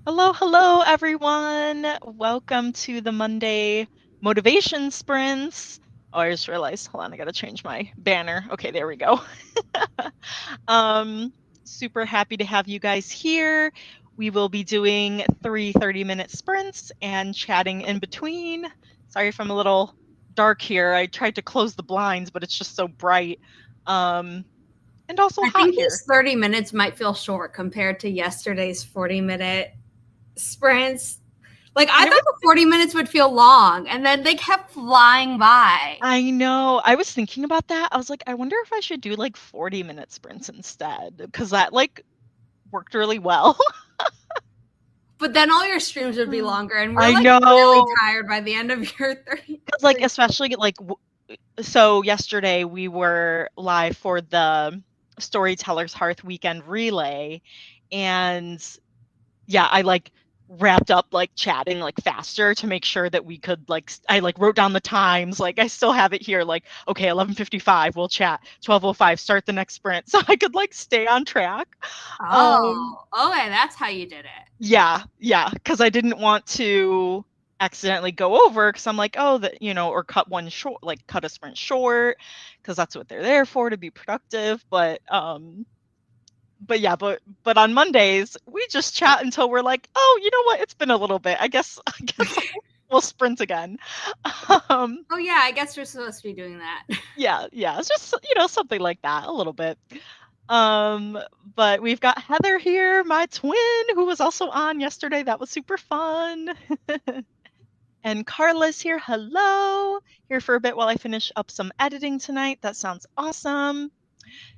Hello, hello, everyone. Welcome to the Monday motivation sprints. Oh, I just realized, hold on, I gotta change my banner. Okay, there we go. um, Super happy to have you guys here. We will be doing 30-minute sprints and chatting in between. Sorry if I'm a little dark here. I tried to close the blinds, but it's just so bright. Um, and also I hot think here. these 30 minutes might feel short compared to yesterday's 40-minute sprints. Like, I I thought was the 40 minutes would feel long, and then they kept flying by. I know. I was thinking about that. I was like, I wonder if I should do like 40-minute sprints instead because that like worked really well. But then all your streams would be longer, and we're I like really know. tired by the end of your 30. Because like especially like so yesterday we were live for the Storytellers Hearth weekend relay and yeah, I like wrapped up like chatting like faster to make sure that we could like I like wrote down the times. Like I still have it here like okay, 11:55 we'll chat. 12:05 start the next sprint so I could like stay on track. Um Oh, okay, that's how you did it. yeah, cuz I didn't want to accidentally go over cuz I'm like, oh, that or cut one short, like cut a sprint short cuz that's what they're there for, to be productive, but yeah, but on Mondays we just chat until we're like, oh, you know what? It's been a little bit. I guess we'll sprint again. Um, Oh, yeah, I guess we're supposed to be doing that. yeah, it's just something like that, a little bit. Um, but we've got Heather here, my twin, who was also on yesterday. That was super fun. And Carla's here. Hello, here for a bit while I finish up some editing tonight. That sounds awesome.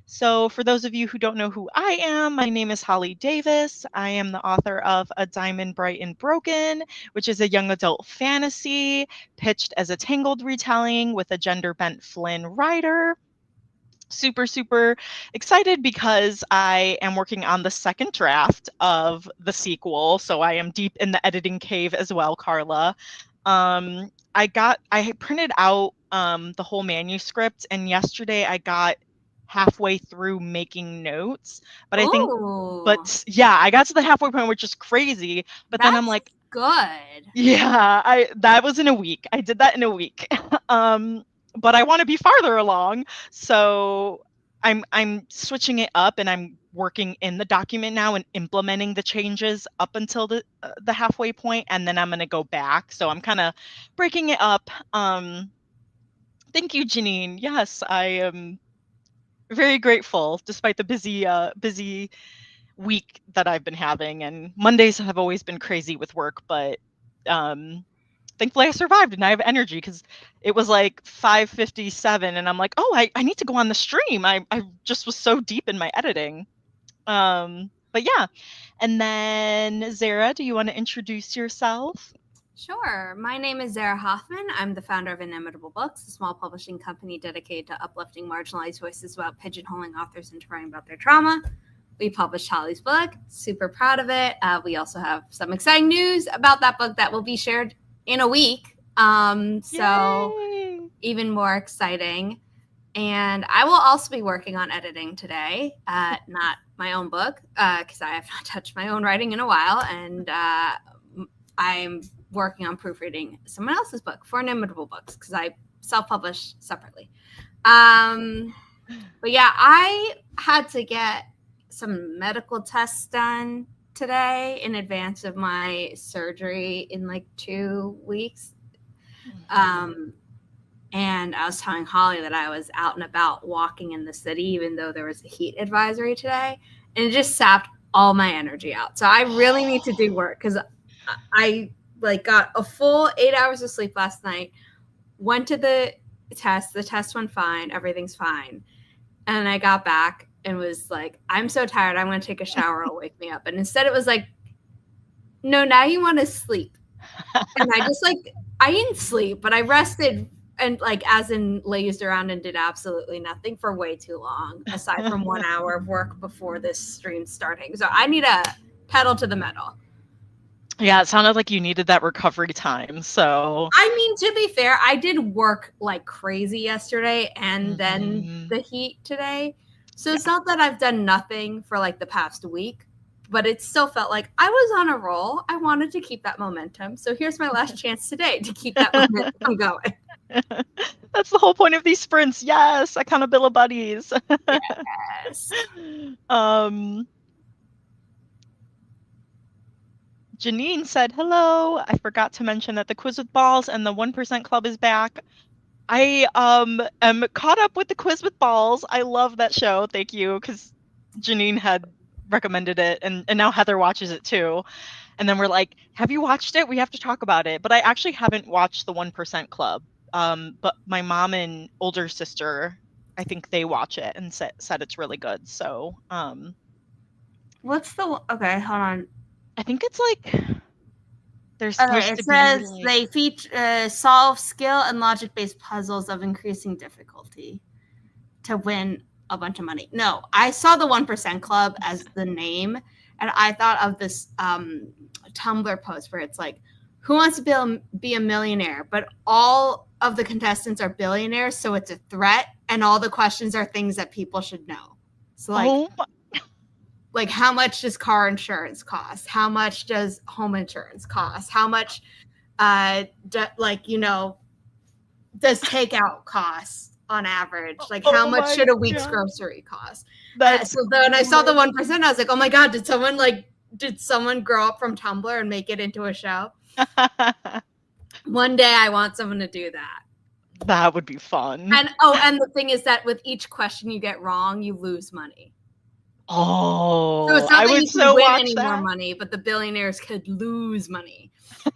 So, for those of you who don't know who I am, my name is Holly Davis. I am the author of A Diamond Bright and Broken, which is a young adult fantasy pitched as a Tangled retelling with a gender bent Flynn writer. Super, super excited because I am working on the second draft of the sequel. So, I am deep in the editing cave as well, Carla. I printed out the whole manuscript, and yesterday I got halfway through making notes. But I think, Oh, but yeah, I got to the halfway point, which is crazy. But then I'm that's like, good. yeah, I that was in a week. I did that in a week. um, but I want to be farther along, so I'm switching it up, and I'm working in the document now and implementing the changes up until the halfway point, and then I'm gonna go back. So I'm kind of breaking it up. Thank you, Janine. Yes, I am very grateful, despite the busy week that I've been having, and Mondays have always been crazy with work, but um thankfully I survived and I have energy because it was like 5:57 and I'm like, oh, I need to go on the stream. I just was so deep in my editing. But yeah. And then Zara, do you want to introduce yourself? Sure. My name is Zara Hoffman. I'm the founder of Inimitable Books, a small publishing company dedicated to uplifting marginalized voices about pigeonholing authors into writing about their trauma. We published Holly's book. Super proud of it. We also have some exciting news about that book that will be shared in a week. So Yay! even more exciting. And I will also be working on editing today, not my own book, because I have not touched my own writing in a while. And I'm working on proofreading someone else's book for Inimitable Books because I self-publish separately. But yeah, I had to get some medical tests done today in advance of my surgery in like 2 weeks. Um, and I was telling Holly that I was out and about walking in the city, even though there was a heat advisory today, and it just sapped all my energy out. So I really need to do work because I like got a full 8 hours of sleep last night, went to the test went fine, everything's fine. And I got back and was like, I'm so tired, I'm going to take a shower, it'll wake me up. And instead it was like, no, now you want to sleep. And I didn't sleep, but I rested and like as in lazed around and did absolutely nothing for way too long, aside from 1 hour of work before this stream starting. So I need a pedal to the metal. Yeah, it sounded like you needed that recovery time. So, I mean, to be fair, I did work like crazy yesterday and then mhm. the heat today. So Yeah. it's not that I've done nothing for like the past week, but it still felt like I was on a roll. I wanted to keep that momentum. So here's my last chance today to keep that momentum going. That's the whole point of these sprints. Yes, accountability buddies. Yes. Janine said, hello. I forgot to mention that the Quiz with Balls and the 1% Club is back. I am caught up with the Quiz with Balls. I love that show. Thank you, because Janine had recommended it, and now Heather watches it too. And then we're like, have you watched it? We have to talk about it. But I actually haven't watched the 1% Club. But my mom and older sister, I think they watch it and said it's really good. So what's the okay? Hold on. I think it's like there's Okay, supposed it to says be like, they feature solve skill and logic-based puzzles of increasing difficulty to win a bunch of money. No, I saw the 1% Club as the name, and I thought of this Tumblr post where it's like, who wants to be a millionaire? But all of the contestants are billionaires, so it's a threat, and all the questions are things that people should know. So like how much does car insurance cost? How much does home insurance cost? How much does takeout cost on average? Like how much should a week's grocery cost? So when I saw the 1%, I was like, oh my God, did someone grow up from Tumblr and make it into a show? One day I want someone to do that. That would be fun. And the thing is that with each question you get wrong, you lose money. Oh, so it's not I that would you so win watch any that. more money, but the billionaires could lose money.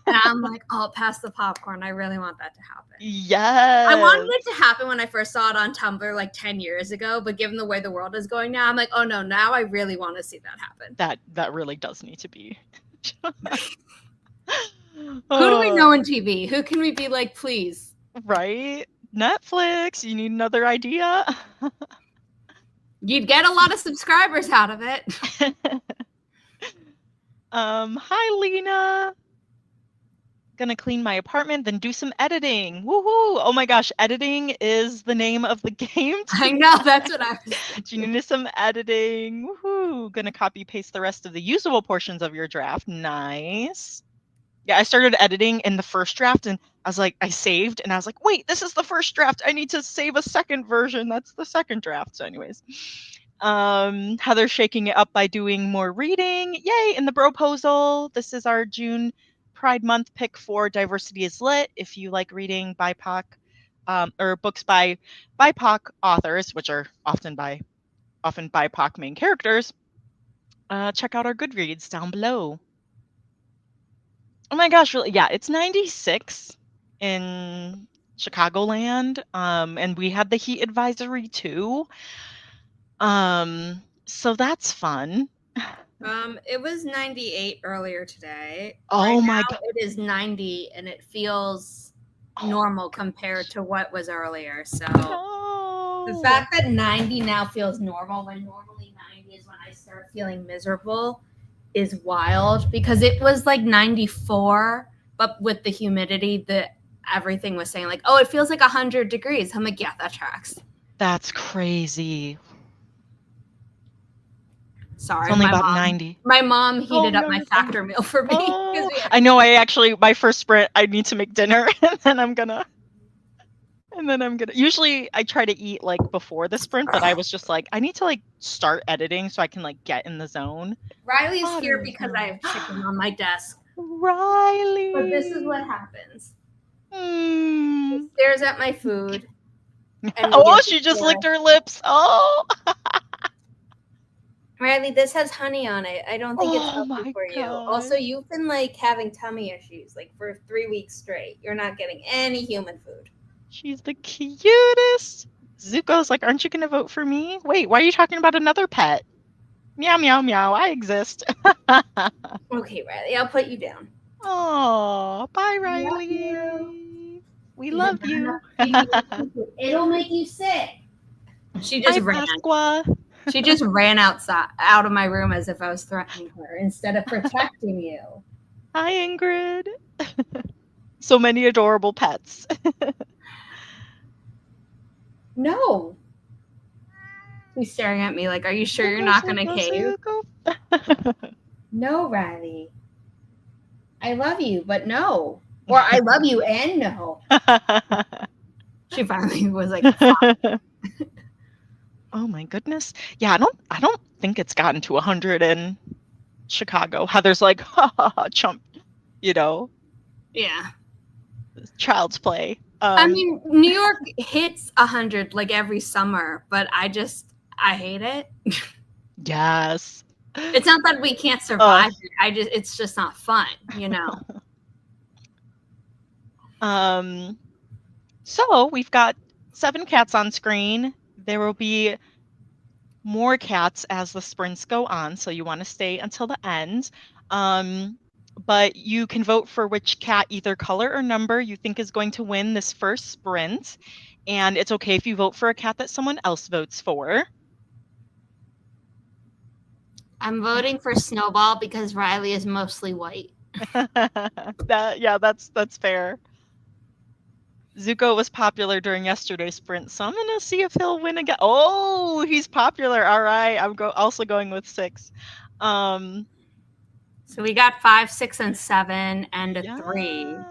And I'm like, oh, pass the popcorn. I really want that to happen. Yes. I wanted it to happen when I first saw it on Tumblr like 10 years ago, but given the way the world is going now, I'm like, oh no, now I really want to see that happen. That really does need to be. Who do we know in TV? Who can we be like, please? Right? Netflix, you need another idea? You'd get a lot of subscribers out of it. Hi, Lena. Gonna clean my apartment, then do some editing. Woohoo! Oh my gosh, editing is the name of the game. I know, that's what I was Do you need some editing? Woohoo! Gonna copy paste the rest of the usable portions of your draft. Nice. Yeah, I started editing in the first draft and I was like, I saved and I was like, wait, this is the first draft. I need to save a second version. That's the second draft. So anyways, Heather's shaking it up by doing more reading. Yay, in the Broposal. This is our June Pride Month pick for Diversity is Lit. If you like reading BIPOC or books by BIPOC authors, which are often BIPOC main characters, check out our Goodreads down below. Oh my gosh, really? Yeah, it's 96 in Chicagoland. And we had the heat advisory too. So that's fun. It was 98 earlier today. Oh my God. It is 90 and it feels normal compared to what was earlier. So the fact that 90 now feels normal when normally 90 is when I start feeling miserable is wild, because it was like 94, but with the humidity, everything was saying like, oh, it feels like 100 degrees. I'm like, yeah, that tracks. That's crazy. Sorry, it's only about 90. My mom heated up my Factor meal for me. I know. My first sprint, I need to make dinner, and then I'm gonna. Usually, I try to eat like before the sprint, but I was just like, I need to like start editing so I can like get in the zone. Riley's here because I have chicken on my desk. Riley. But this is what happens. She stares at my food. She just licked her lips. Oh. Riley, this has honey on it. I don't think it's healthy for you. Also, you've been like having tummy issues like for 3 weeks straight. You're not getting any human food. She's the cutest. Zuko's like, aren't you going to vote for me? Wait, why are you talking about another pet? Meow, meow, meow. I exist. Okay, Riley, I'll put you down. Oh, bye, Riley. We love you. It'll make you sick. She just ran. Pasqua. She just ran out of my room as if I was threatening her instead of protecting you. Hi, Ingrid. So many adorable pets. No. She's staring at me like, are you sure you're not going to cave? No, Riley. I love you, but no. Or I love you and no. She finally was like, Oh my goodness. Yeah, I don't think it's gotten to 100 in Chicago. Heather's like, ha ha ha, chump, you know, yeah. child's play. I mean, New York hits 100 like every summer, but I hate it. Yes. It's not that we can't survive it. It's just not fun, you know. So we've got 7 cats on screen. There will be more cats as the sprints go on, so you want to stay until the end. But you can vote for which cat, either color or number, you think is going to win this first sprint. And it's okay if you vote for a cat that someone else votes for. I'm voting for Snowball because Riley is mostly white. Yeah, that's fair. Zuko was popular during yesterday's sprint, so I'm gonna see if he'll win again. Oh, he's popular. All right, I'm also going with 6. So we got 5, 6, and 7, and a 3.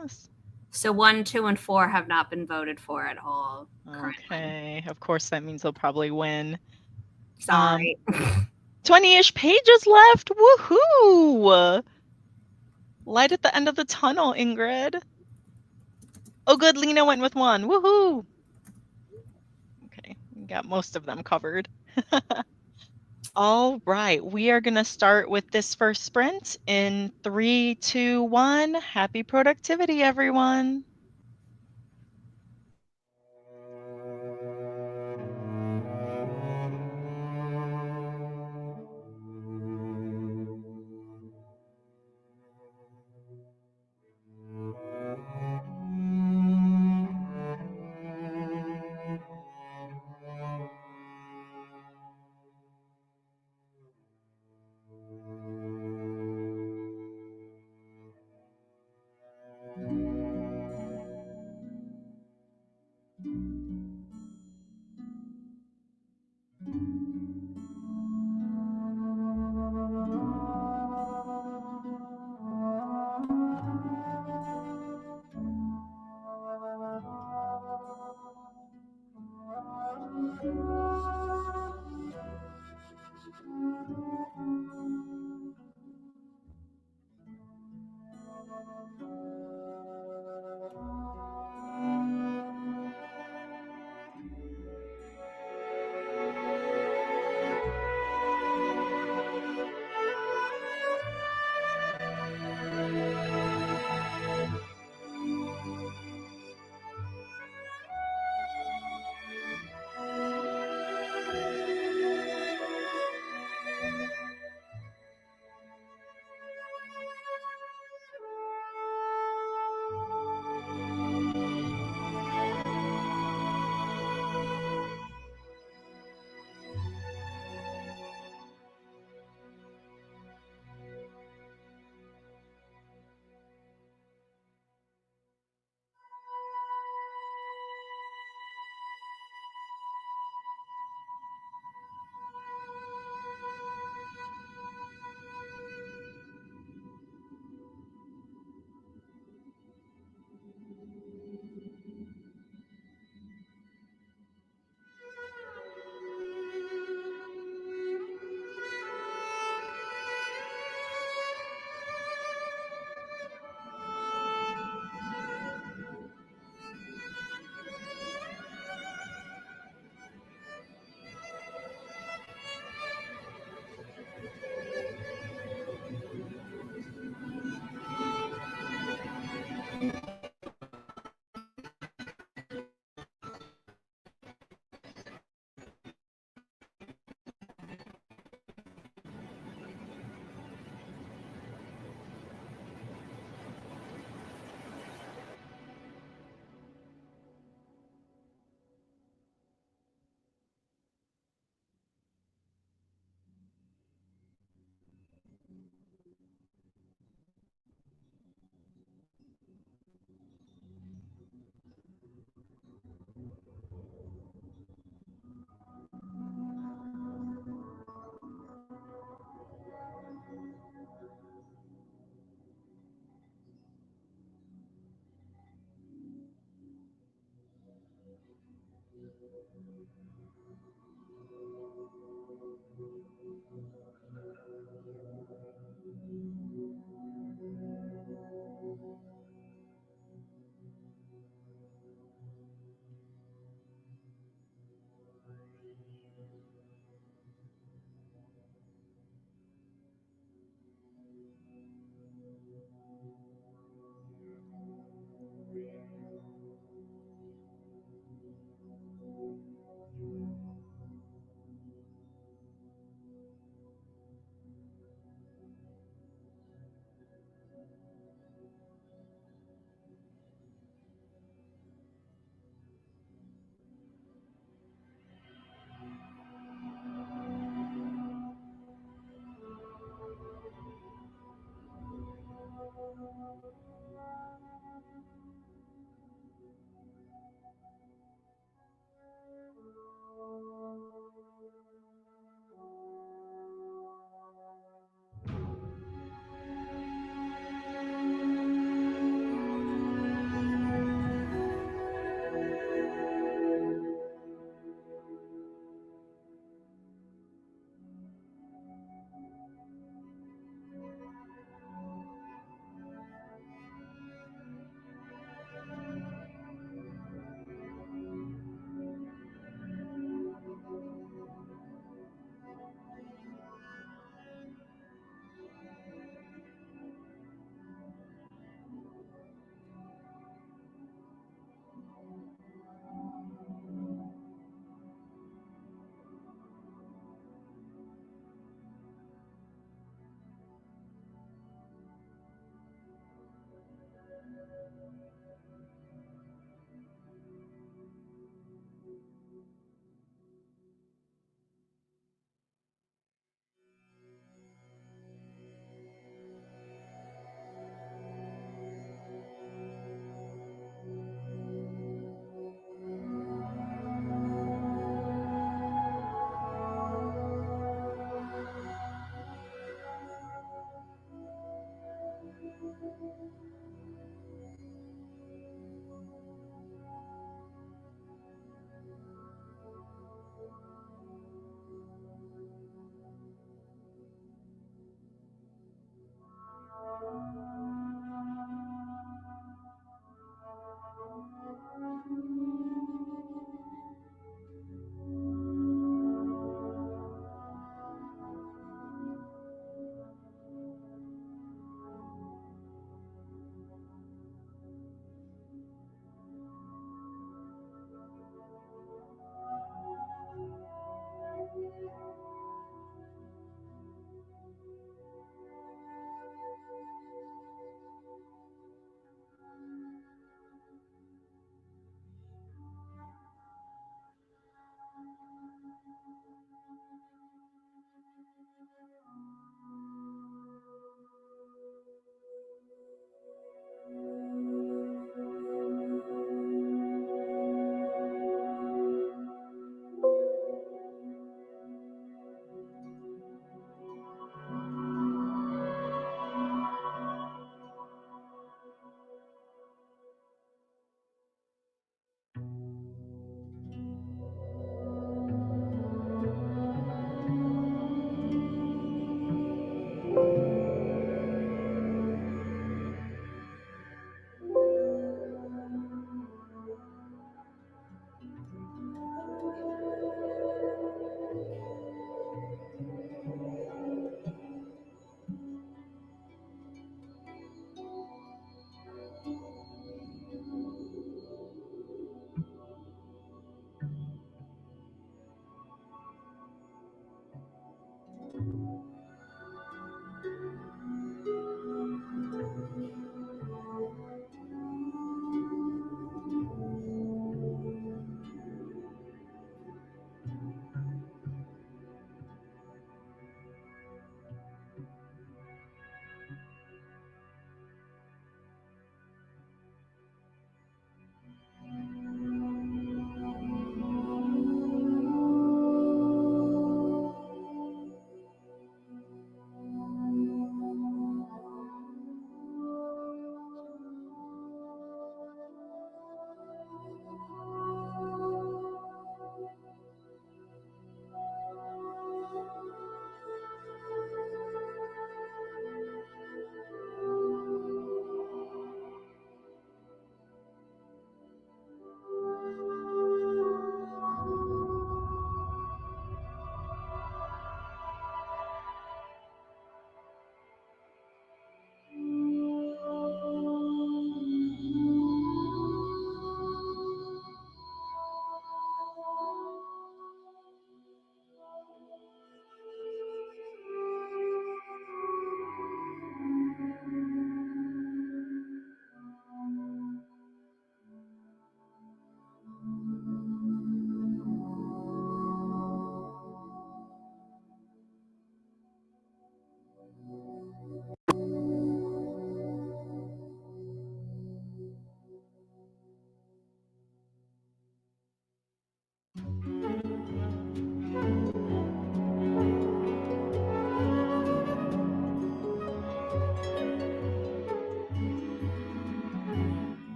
Yes. So 1, 2, and 4 have not been voted for at all currently. Okay. Of course, that means they'll probably win. Sorry. 20-ish pages left. Woohoo! Light at the end of the tunnel, Ingrid. Oh, good. Lena went with 1. Woohoo! Okay, we got most of them covered. All right, we are going to start with this first sprint in 3, 2, 1. Happy productivity, everyone.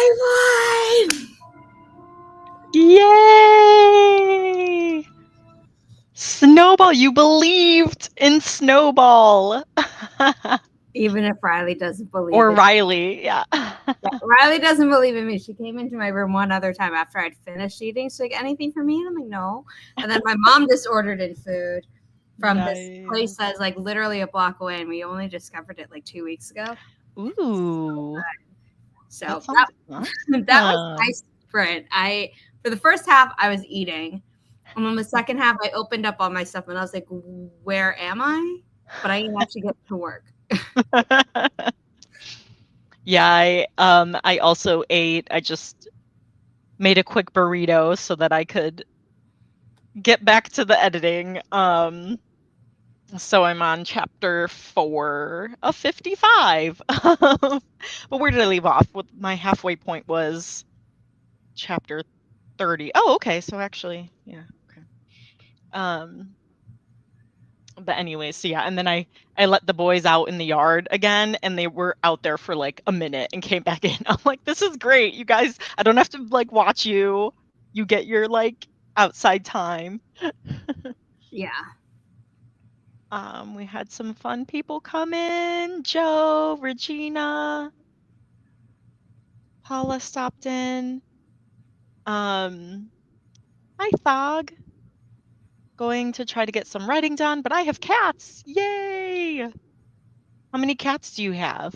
I won! Yay! Snowball, you believed in Snowball. Even if Riley doesn't believe Or it. Riley, yeah. Riley doesn't believe in me. She came into my room one other time after I'd finished eating. She's like, anything for me? And I'm like, no. And then my mom just ordered in food from this place that's like literally a block away, and we only discovered it like 2 weeks ago. Ooh. So that was my sprint. For the first half, I was eating. And then the second half, I opened up all my stuff and I was like, where am I? But I didn't actually get to work. Yeah, I also ate. I just made a quick burrito so that I could get back to the editing. So I'm on chapter 4 of 55. But where did I leave off? What my halfway point was chapter 30. Oh, okay. So actually, yeah, okay. But anyway, so yeah, and then I let the boys out in the yard again, and they were out there for like a minute and came back in. I'm like, this is great, you guys. I don't have to like watch you. You get your like outside time. Yeah. We had some fun people come in. Joe, Regina, Paula stopped in. Hi Thog. Going to try to get some writing done, but I have cats. Yay! How many cats do you have?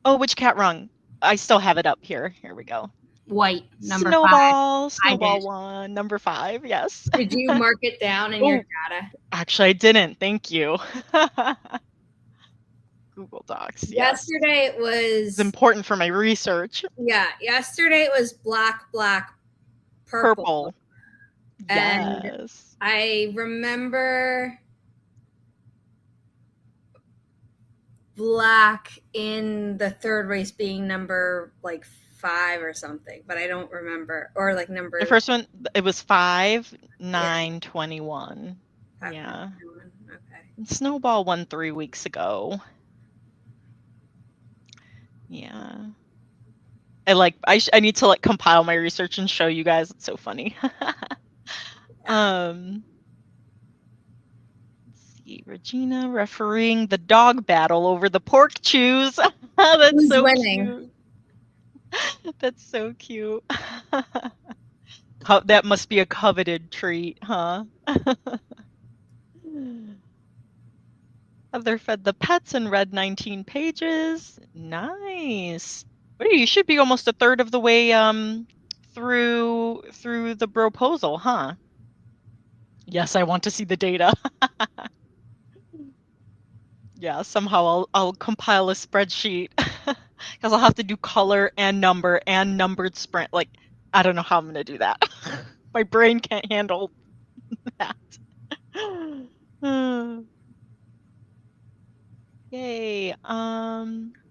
Oh, which cat rung? I still have it up here. Here we go. White, number 5. Snowball 1, number 5, yes. Did you mark it down in your data? Actually, I didn't. Thank you. Google Docs. Yes. Yesterday it was... It's important for my research. Yeah, yesterday it was black, purple. And yes. I remember black in the third race being number like 5 or something, but I don't remember. Or like number... The first one, it was 5, 9, 21. Yeah. Okay. Snowball won 3 weeks ago. Yeah. I need to like compile my research and show you guys. It's so funny. Let's see, Regina refereeing the dog battle over the pork chews. That's Who's so winning? Cute. That's so cute. That must be a coveted treat, huh? Heather fed the pets and read 19 pages. Nice. You should be almost a third of the way through the proposal, huh? Yes, I want to see the data. Yeah, somehow I'll compile a spreadsheet because I'll have to do color and number and numbered sprint. Like, I don't know how I'm gonna do that. My brain can't handle that. Yay.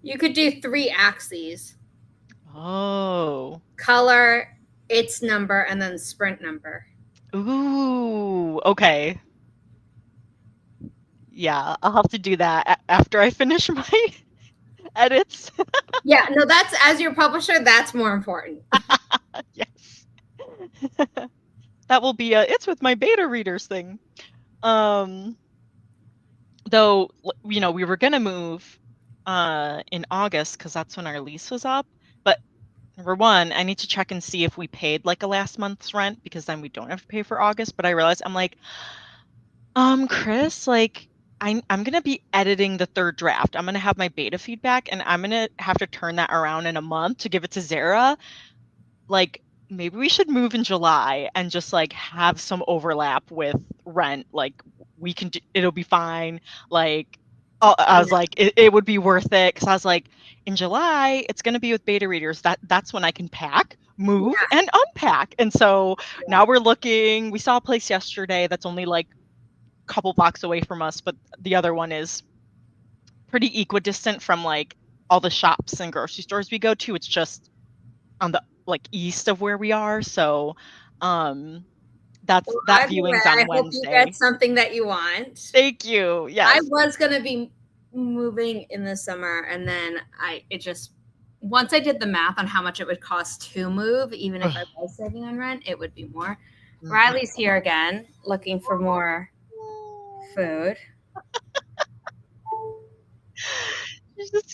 You could do 3 axes. Oh. Color, its number, and then sprint number. Ooh, okay. Yeah, I'll have to do that after I finish my edits. Yeah, no, that's, as your publisher, that's more important. Yes. That will be it's with my beta readers thing. Though, you know, we were going to move in August because that's when our lease was up. But number one, I need to check and see if we paid like a last month's rent, because then we don't have to pay for August. But I realized, I'm like, Chris, like, I'm going to be editing the 3rd draft. I'm going to have my beta feedback, and I'm going to have to turn that around in a month to give it to Zara. Like, maybe we should move in July and just like have some overlap with rent. Like, we can do, it'll be fine. Like, I was like, it would be worth it, because I was like, in July it's going to be with beta readers. That's when I can pack, move, and unpack. And so now we saw a place yesterday that's only like a couple blocks away from us, but the other one is pretty equidistant from like all the shops and grocery stores we go to. It's just on the like east of where we are. So that viewing's on Wednesday. I hope you get something that you want. Thank you. Yes. I was going to be moving in the summer, and then once I did the math on how much it would cost to move, even if I was saving on rent, it would be more. Riley's here again, looking for more food.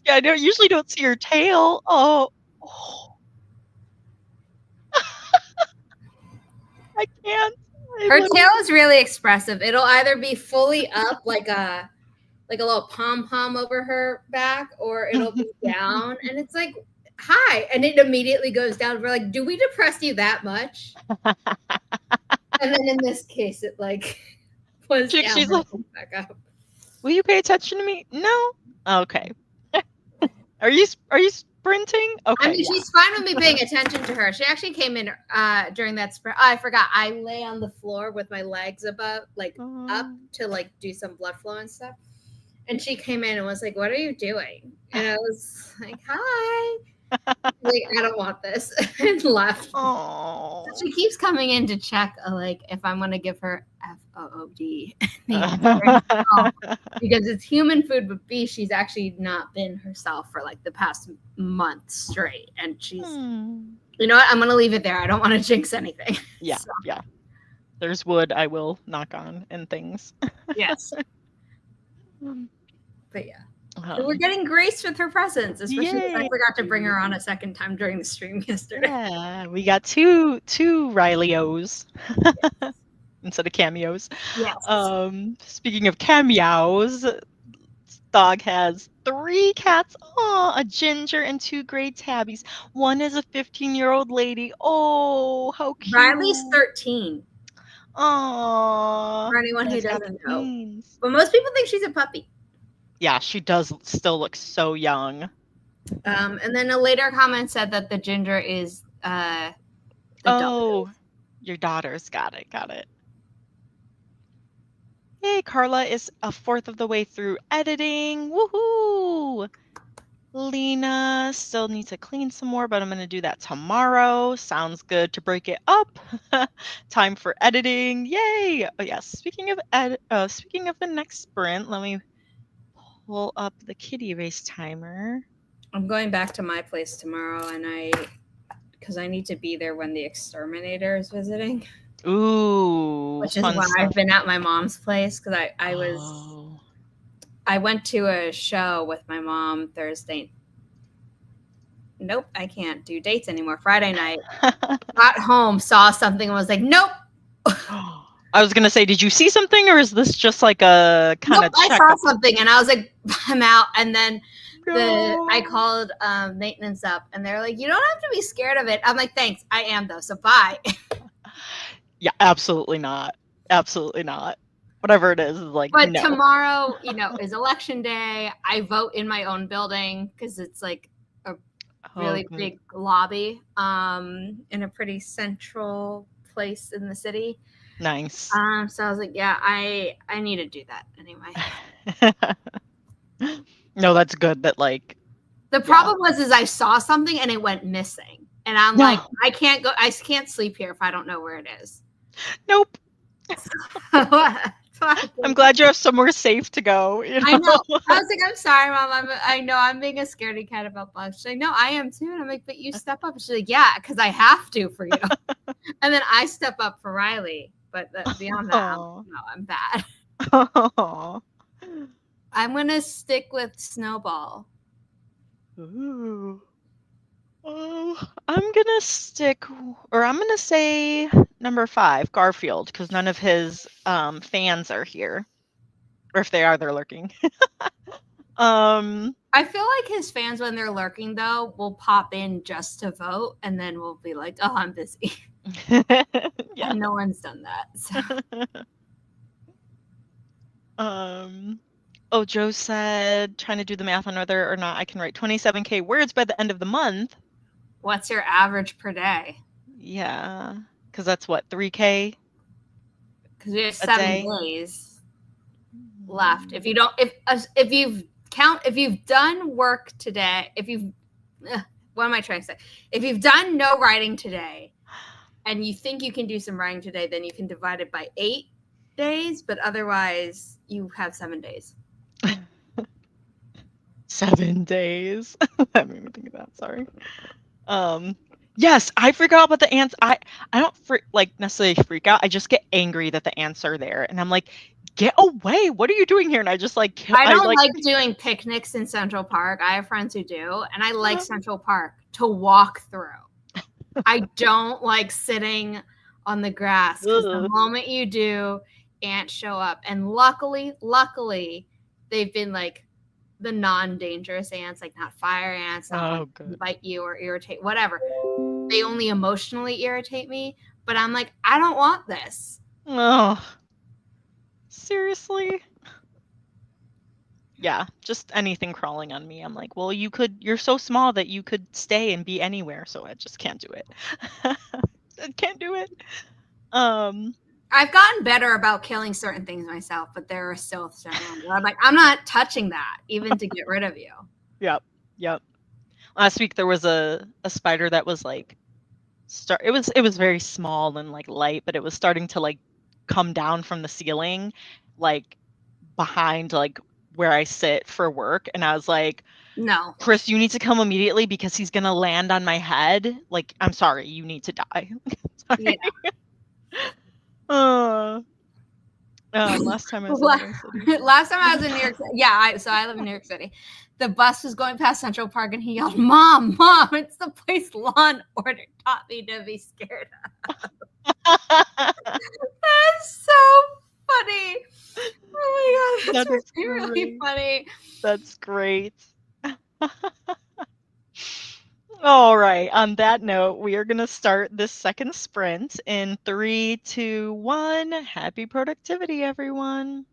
I usually don't see her tail. Oh. I can't. Her tail is really expressive. It'll either be fully up like a little pom-pom over her back, or it'll be down, and it's like, hi, and it immediately goes down. We're like, do we depress you that much? And then in this case, it like was down She's like, back up. Will you pay attention to me? No? Okay. Are you sprinting? Okay. I mean, she's fine with me paying attention to her. She actually came in during that sprint. Oh, I forgot. I lay on the floor with my legs above, like up to like do some blood flow and stuff. And she came in and was like, "What are you doing?" And I was like, "Hi." Like, I don't want this, and left. Oh. So she keeps coming in to check, like, if I'm going to give her FOOD. Because it's human food, but B, she's actually not been herself for like the past month straight. And she's, you know what? I'm going to leave it there. I don't want to jinx anything. Yeah, so. Yeah. There's wood I will knock on and things. Yes. But yeah. So we're getting graced with her presence, especially because I forgot to bring her on a second time during the stream yesterday. Yeah, we got two Riley-O's instead of cameos. Yes. Speaking of cameos, this dog has 3 cats. Oh, a ginger and 2 gray tabbies. One is a 15-year-old lady. Oh, how cute. Riley's 13. Oh, for anyone who doesn't know. But most people think she's a puppy. Yeah, she does still look so young. And then a later comment said that the ginger is the daughter's. Your daughter's got it. Yay, Carla is a fourth of the way through editing. Woohoo! Lena still needs to clean some more, but I'm going to do that tomorrow. Sounds good to break it up. Time for editing. Yay! Oh yes, speaking of the next sprint, let me pull up the kitty race timer. I'm going back to my place tomorrow, and because I need to be there when the exterminator is visiting. Ooh, which is why I've been at my mom's place, because I went to a show with my mom Thursday. Nope, I can't do dates anymore. Friday night, got home, saw something, and was like, nope. I was going to say, did you see something, or is this just like a kind of check? I saw something, and I was like, I'm out. And then I called maintenance up, and they're like, you don't have to be scared of it. I'm like, thanks, I am though, so bye. Yeah, absolutely not. Absolutely not. Whatever it is like, but no. Tomorrow, is election day. I vote in my own building because it's like a really big lobby in a pretty central place in the city. Nice. So I was like, yeah, I need to do that anyway. No, that's good that like the problem is I saw something and it went missing. And I'm like, I can't sleep here if I don't know where it is. Nope. I'm glad you have somewhere safe to go. You know? I know. I was like, I'm sorry, Mom. I know I'm being a scaredy cat about bugs. She's like, no, I am too. And I'm like, but you step up. She's like, yeah, because I have to for you. And then I step up for Riley. But beyond that, I'm bad. I'm going to stick with Snowball. Ooh. Oh, I'm going to say number 5, Garfield, because none of his fans are here. Or if they are, they're lurking. I feel like his fans, when they're lurking, though, will pop in just to vote, and then we'll be like, oh, I'm busy. Yeah. And no one's done that. So. Joe said, trying to do the math on whether or not I can write 27K words by the end of the month. What's your average per day? Yeah, because that's what, 3K? Because we have 7 days left. If you don't, if you've done work today, what am I trying to say? If you've done no writing today, and you think you can do some writing today, then you can divide it by 8 days. But otherwise, you have 7 days. 7 days. That made me think of that. Sorry. Um, yes, I freak out about the ants. I don't like necessarily freak out. I just get angry that the ants are there, and I'm like, get away! What are you doing here? And I just like kill. I I don't like. like doing picnics in Central Park. I have friends who do, and I like Central Park to walk through. I don't like sitting on the grass because the Ugh. moment you do, ants show up. And luckily, they've been like the non-dangerous ants, like not fire ants, not Oh, like good. bite you or irritate, whatever. They only emotionally irritate me, but I'm like, I don't want this. Oh, seriously? Yeah, just anything crawling on me. I'm like, well, you're so small that you could stay and be anywhere, so I just can't do it. I can't do it. Um, I've gotten better about killing certain things myself, but there are still certain ones. I'm like, I'm not touching that, even to get rid of you. yep, yep. Last week there was a spider that was like it was very small and like light, but it was starting to like come down from the ceiling, like behind like where I sit for work, and I was like, No. Chris, you need to come immediately because he's gonna land on my head. Like, I'm sorry, you need to die. Yeah. Sorry. Uh, last time I was in New York City. Last time I was in New York City, yeah, so I live in New York City. The bus was going past Central Park and he yelled, Mom, it's the place Law and Order taught me to be scared of. That's so funny. Oh my God, that's really funny. That's great. All right. On that note, we are going to start this second sprint in 3, 2, 1. Happy productivity, everyone.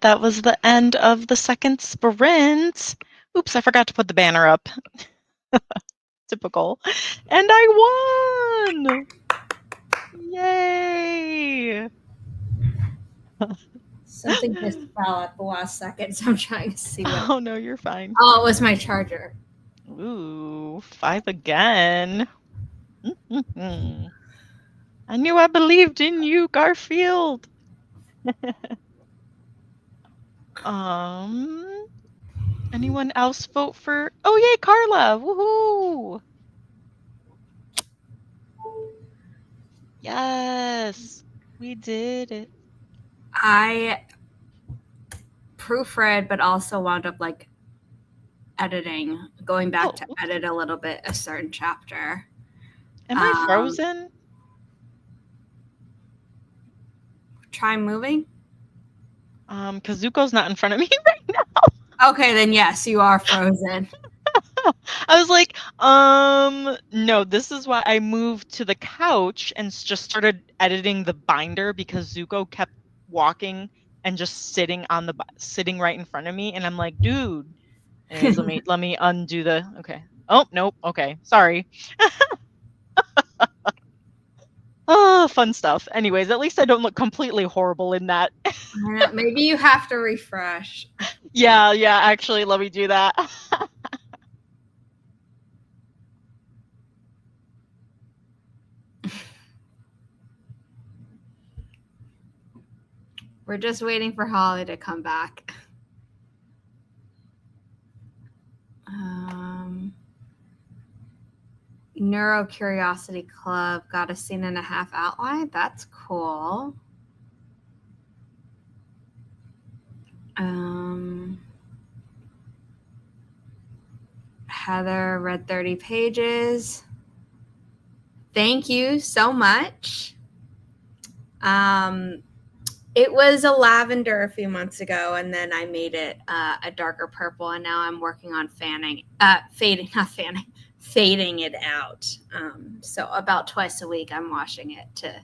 that was the end of the second sprint. Oops, I forgot to put the banner up. Typical. And I won! Yay! Something just fell at the last second, so I'm trying to see what. Oh no, you're fine. Oh, it was my charger. Ooh, 5 again. I knew I believed in you, Garfield. Anyone else vote for? Oh yay, Carla! Woohoo! Yes, we did it. I proofread, but also wound up like editing, going back to edit a little bit a certain chapter. Am I frozen? Try moving. Because Zuko's not in front of me right now. Okay, then yes, you are frozen. I was like, no, this is why I moved to the couch and just started editing the binder because Zuko kept walking and just sitting right in front of me, and I'm like, dude. Anyways, let me undo the. Okay. Oh nope. Okay, sorry. Oh, fun stuff. Anyways, at least I don't look completely horrible in that. Maybe you have to refresh. Yeah, actually, let me do that. We're just waiting for Holly to come back. Neuro Curiosity Club got a scene and a half outline. That's cool. Heather read 30 pages. Thank you so much. It was a lavender a few months ago, and then I made it a darker purple, and now I'm working on fading it out. So about twice a week, I'm washing it to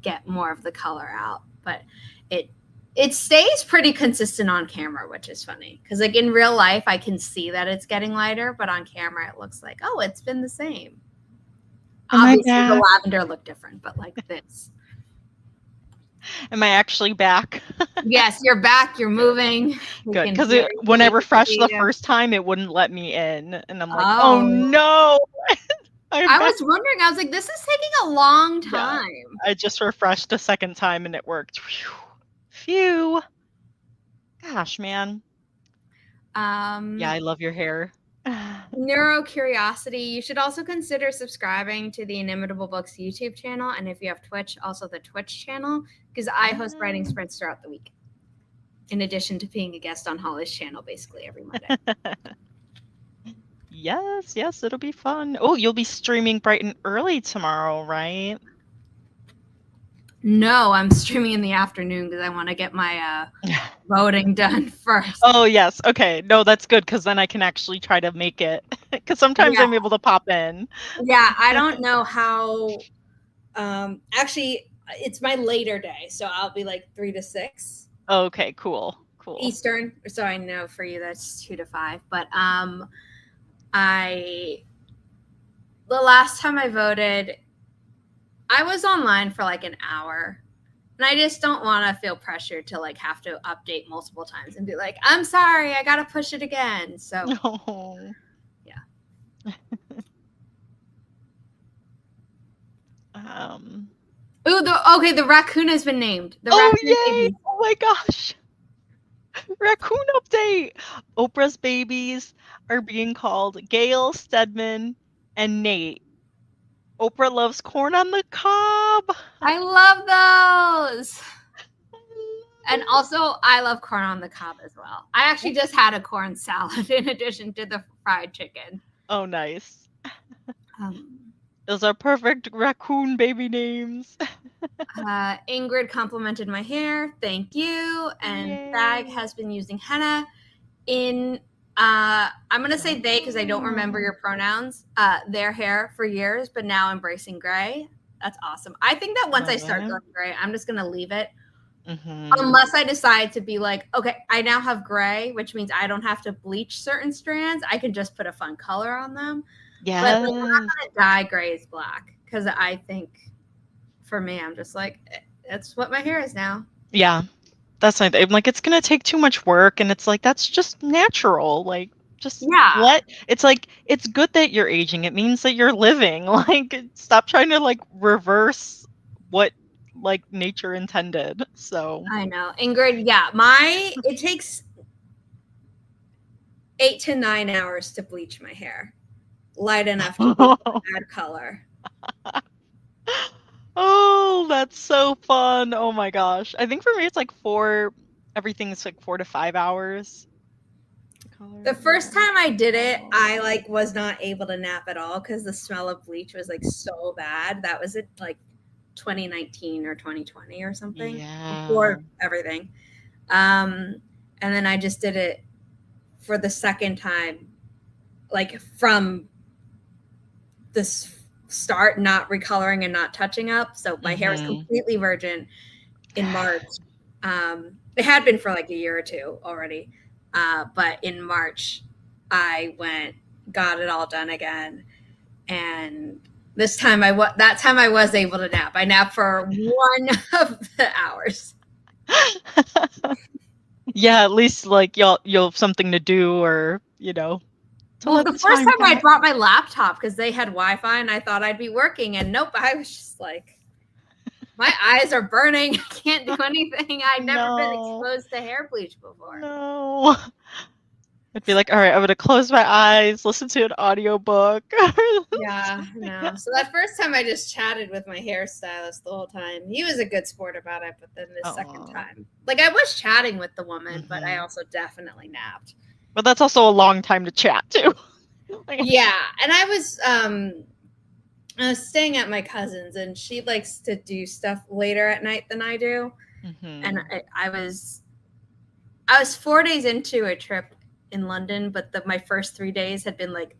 get more of the color out. But it stays pretty consistent on camera, which is funny because like in real life, I can see that it's getting lighter, but on camera, it looks like, oh, it's been the same. Obviously, the lavender looked different, but like this. Am I actually back? Yes, you're back. You're moving. Good, because when I refreshed the first time, it wouldn't let me in, and I'm like, oh no. I was wondering. I was like, this is taking a long time. Yeah, I just refreshed a second time, and it worked. Phew. Gosh, man. Yeah, I love your hair. Neuro Curiosity. You should also consider subscribing to the Inimitable Books YouTube channel, and if you have Twitch, also the Twitch channel, because I host writing sprints throughout the week, in addition to being a guest on Holly's channel basically every Monday. Yes, it'll be fun. Oh, you'll be streaming bright and early tomorrow, right? No, I'm streaming in the afternoon because I want to get my voting done first. Oh, yes. Okay. No, that's good because then I can actually try to make it because sometimes I'm able to pop in. Yeah, I don't know how. Actually, it's my later day, so I'll be like 3 to 6. Okay, cool. Eastern. So I know for you that's 2 to 5. But the last time I voted, I was online for like an hour, and I just don't want to feel pressured to like have to update multiple times and be like, I'm sorry, I got to push it again. So yeah. The raccoon has been named. Raccoon baby. Oh my gosh. Raccoon update. Oprah's babies are being called Gail, Stedman, and Nate. Oprah loves corn on the cob. I love those. And also, I love corn on the cob as well. I actually just had a corn salad in addition to the fried chicken. Oh, nice. Those are perfect raccoon baby names. Ingrid complimented my hair. Thank you. And Bag has been using henna in, I'm going to say they because I don't remember your pronouns, their hair for years, but now embracing gray. That's awesome. I think that once I start going gray, I'm just going to leave it Unless I decide to be like, okay, I now have gray, which means I don't have to bleach certain strands. I can just put a fun color on them. But like, I'm not Yes. going to dye grays black because I think for me, I'm just like, that's what my hair is now. Yeah. That's not, I'm like, it's gonna take too much work, and it's like that's just natural. Like, just Yeah. it's like it's good that you're aging. It means that you're living. Like, stop trying to like reverse what like nature intended. So I know. Ingrid, yeah, it takes 8 to 9 hours to bleach my hair. Light enough to be add color. oh, that's so fun. Oh my gosh. I think for me it's like everything's like 4 to 5 hours. The first time I did it, I like was not able to nap at all because the smell of bleach was like so bad. That was it, like 2019 or 2020 or something, Yeah. before everything. And then I just did it for the second time, like from this start, not recoloring and not touching up. So my hair was completely virgin in March. It had been for like a year or two already. But in March, I got it all done again. And this time that time I was able to nap. I napped for one of the hours. Yeah, at least like you'll have something to do, or to Well, let the the first time time I pass. brought my laptop because they had Wi-Fi and I thought I'd be working, and nope, I was just like, my eyes are burning. I can't do anything. I'd never been exposed to hair bleach before. No. I'd be like, all right, I'm gonna close my eyes, listen to an audiobook. Yeah, no. So that first time I just chatted with my hairstylist the whole time. He was a good sport about it, but then the second time, like, I was chatting with the woman, but I also definitely napped. But that's also a long time to chat too. Yeah, and I was staying at my cousin's, and she likes to do stuff later at night than I do. And I was 4 days into a trip in London, but my first 3 days had been like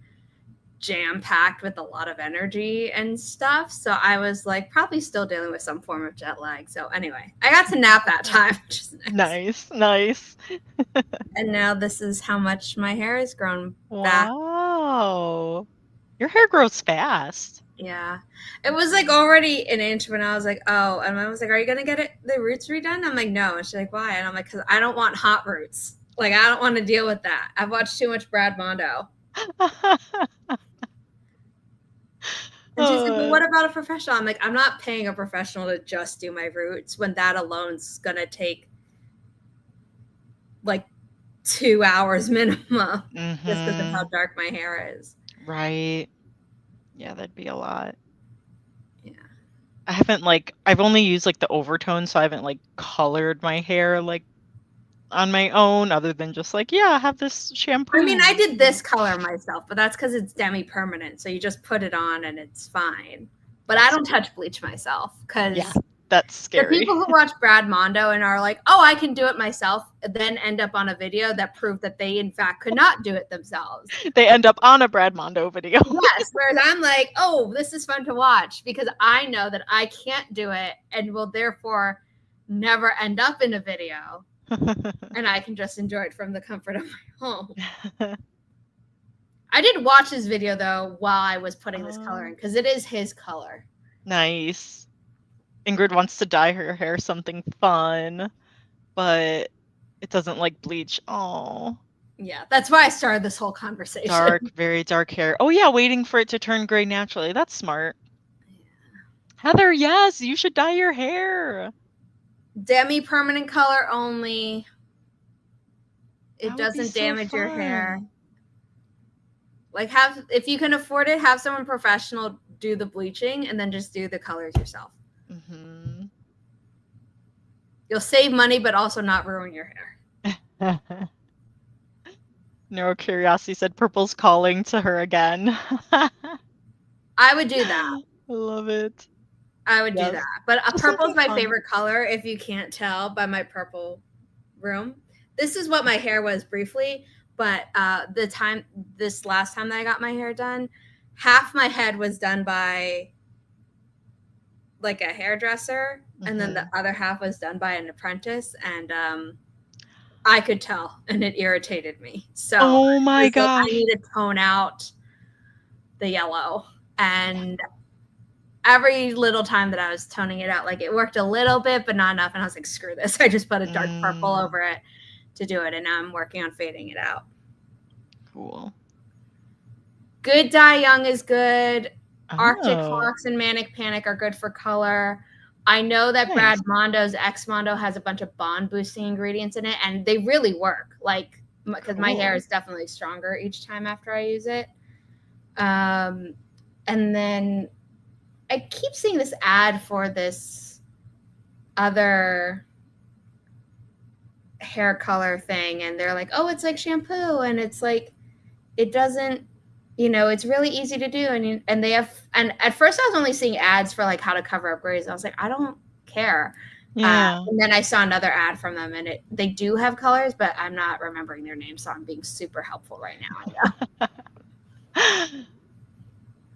jam packed with a lot of energy and stuff. So I was like probably still dealing with some form of jet lag. So anyway, I got to nap that time, which is nice. Nice. And now this is how much my hair has grown back. Wow. Your hair grows fast. Yeah. It was like already an inch when I was like, oh, and I was like, are you going to get the roots redone? I'm like, no. And she's like, why? And I'm like, because I don't want hot roots. Like, I don't want to deal with that. I've watched too much Brad Mondo. And she's like, well, what about a professional? I'm like, I'm not paying a professional to just do my roots when that alone's going to take like 2 hours minimum just because of how dark my hair is. Right. Yeah, that'd be a lot. Yeah. I've only used like the overtone, so I haven't like colored my hair like on my own, other than just like, yeah, I have this shampoo. I mean, I did this color myself, but that's because it's demi-permanent. So you just put it on and it's fine. But I don't touch bleach myself because that's scary. The people who watch Brad Mondo and are like, oh, I can do it myself, then end up on a video that proved that they, in fact, could not do it themselves. They end up on a Brad Mondo video. Yes, whereas I'm like, oh, this is fun to watch because I know that I can't do it and will therefore never end up in a video. And I can just enjoy it from the comfort of my home. I did watch his video, though, while I was putting this color in because it is his color. Nice. Ingrid wants to dye her hair something fun, but it doesn't like bleach. Oh. Yeah, that's why I started this whole conversation. Dark, very dark hair. Oh, yeah, waiting for it to turn gray naturally. That's smart. Yeah. Heather, yes, you should dye your hair. Demi-permanent color only. It doesn't damage your hair. Like, if you can afford it, have someone professional do the bleaching and then just do the colors yourself. Mm-hmm. You'll save money, but also not ruin your hair. Neuro Curiosity said purple's calling to her again. I would do that. I love it. I would do that. But purple's my favorite color, if you can't tell by my purple room. This is what my hair was briefly, but this last time that I got my hair done, half my head was done by like a hairdresser, and then the other half was done by an apprentice, and I could tell, and it irritated me. So Oh my I was like, I gosh. need to tone out the yellow. And every little time that I was toning it out, like it worked a little bit, but not enough. And I was like, screw this. I just put a dark purple over it to do it. And now I'm working on fading it out. Cool. Good Dye Young is good. Arctic Oh, Fox and Manic Panic are good for color. I know that nice. Brad Mondo's X Mondo has a bunch of bond boosting ingredients in it, and they really work. Like, because my hair is definitely stronger each time after I use it. And then I keep seeing this ad for this other hair color thing, and they're like, oh, it's like shampoo, and it's like, it doesn't, it's really easy to do. And they have, and at first I was only seeing ads for like how to cover up grays. I was like, I don't care. Yeah. And then I saw another ad from them, and they do have colors, but I'm not remembering their names, so I'm being super helpful right now.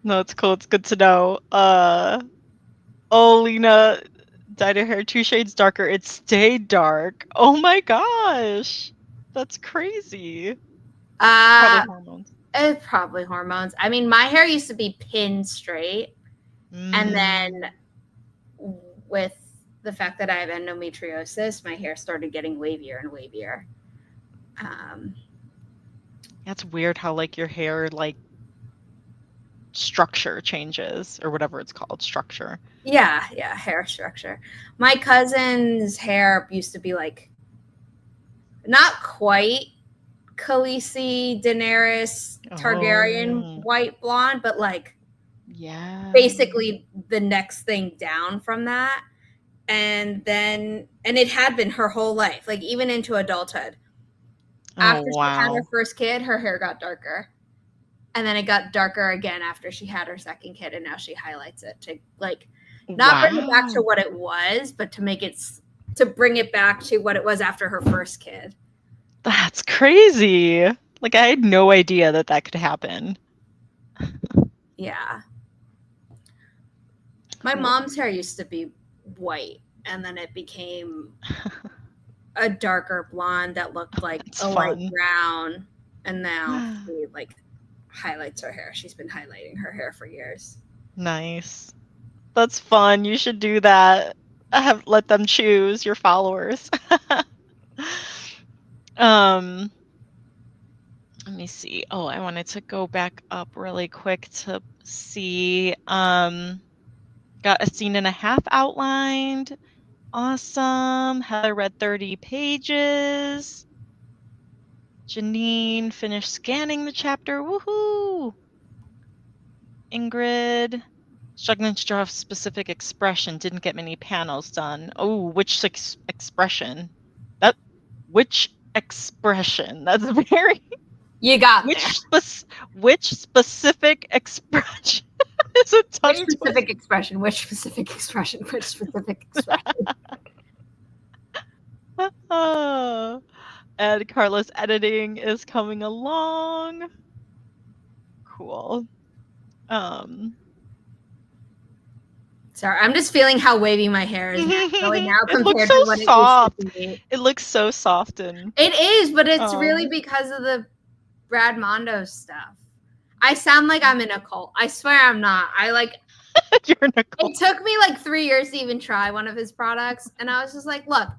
No, it's cool. It's good to know. Oh, Lena dyed her hair 2 shades darker. It stayed dark. Oh my gosh. That's crazy. Probably hormones. It's probably hormones. I mean, my hair used to be pinned straight. And then with the fact that I have endometriosis, my hair started getting wavier and wavier. That's weird how like your hair like structure changes or whatever it's called, structure. Yeah, hair structure. My cousin's hair used to be like not quite Khaleesi, Daenerys, Targaryen white blonde, but like basically the next thing down from that. And it had been her whole life, like even into adulthood. After she had her first kid, her hair got darker. And then it got darker again after she had her second kid, and now she highlights it to like not bring it back to what it was, but to bring it back to what it was after her first kid. That's crazy. Like I had no idea that could happen. Yeah. My mom's hair used to be white, and then it became a darker blonde that looked like a light brown, and now she like highlights her hair. She's been highlighting her hair for years. Nice. That's fun. You should do that. Let them choose your followers. Let me see. Oh, I wanted to go back up really quick to see. Got a scene and a half outlined. Awesome. Heather read 30 pages. Janine finished scanning the chapter. Woohoo! Ingrid, struggling to draw a specific expression, didn't get many panels done. Oh, which expression? Which expression? That's very... You got which specific expression? Is a tongue Which specific expression? Which specific expression? Which specific expression? And Carla's editing is coming along. Cool. Sorry, I'm just feeling how wavy my hair is naturally now compared so to what soft. It used to be. It looks so soft and it is, but it's really because of the Brad Mondo stuff. I sound like I'm in a cult. I swear I'm not. You're in a cult. It took me like 3 years to even try one of his products, and I was just like, look,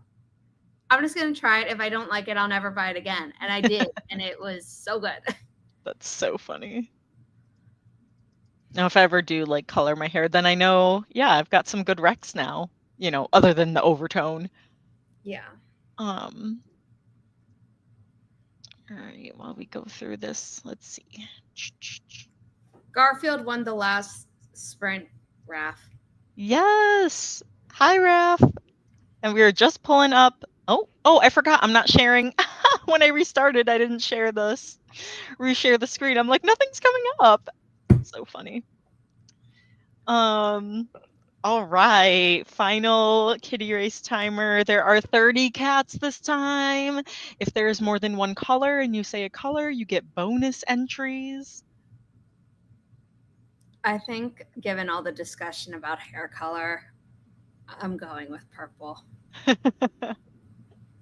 I'm just gonna try it. If I don't like it, I'll never buy it again. And I did, and it was so good. That's so funny. Now, if I ever do like color my hair, then I know, yeah, I've got some good recs now, other than the overtone. Yeah. All right, while we go through this, let's see. Garfield won the last sprint, Raph. Yes. Hi, Raph. And we were just pulling up. Oh, I forgot. I'm not sharing. When I restarted, I didn't share this. Reshare the screen. I'm like, nothing's coming up. So funny. All right. Final kitty race timer. There are 30 cats this time. If there is more than one color and you say a color, you get bonus entries. I think, given all the discussion about hair color, I'm going with purple.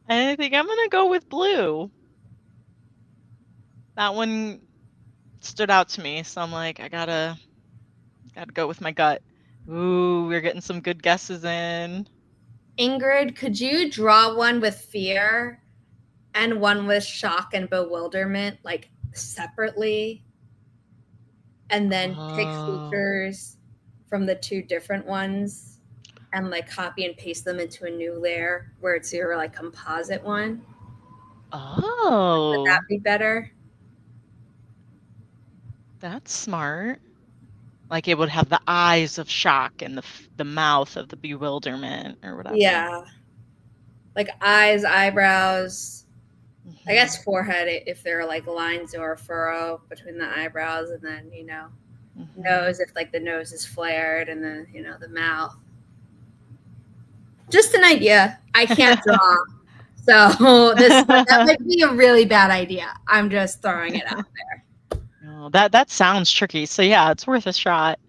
I think I'm gonna go with blue. That one stood out to me, so I'm like, I gotta go with my gut. Ooh, we're getting some good guesses in. Ingrid, could you draw one with fear and one with shock and bewilderment, like separately, and then pick Oh. features from the two different ones and like copy and paste them into a new layer where it's your like composite one? Would that Oh, be better? that's smart. Like it would have the eyes of shock and the mouth of the bewilderment or whatever. Yeah. Like eyes, eyebrows, I Mhm. guess forehead if there are like lines or a furrow between the eyebrows, and then, Mhm. nose if like the nose is flared, and then, the mouth. Just an idea. I can't draw. So that might be a really bad idea. I'm just throwing it out there. Oh, that sounds tricky. So yeah, it's worth a shot.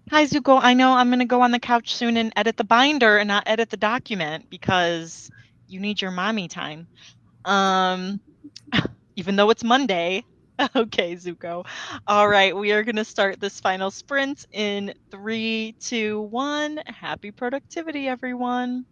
Hi, Zuko. I know I'm gonna go on the couch soon and edit the binder and not edit the document because you need your mommy time. Um, even though it's Monday. Okay, Zuko. All right, we are gonna start this final sprint in 3, 2, 1. Happy productivity, everyone.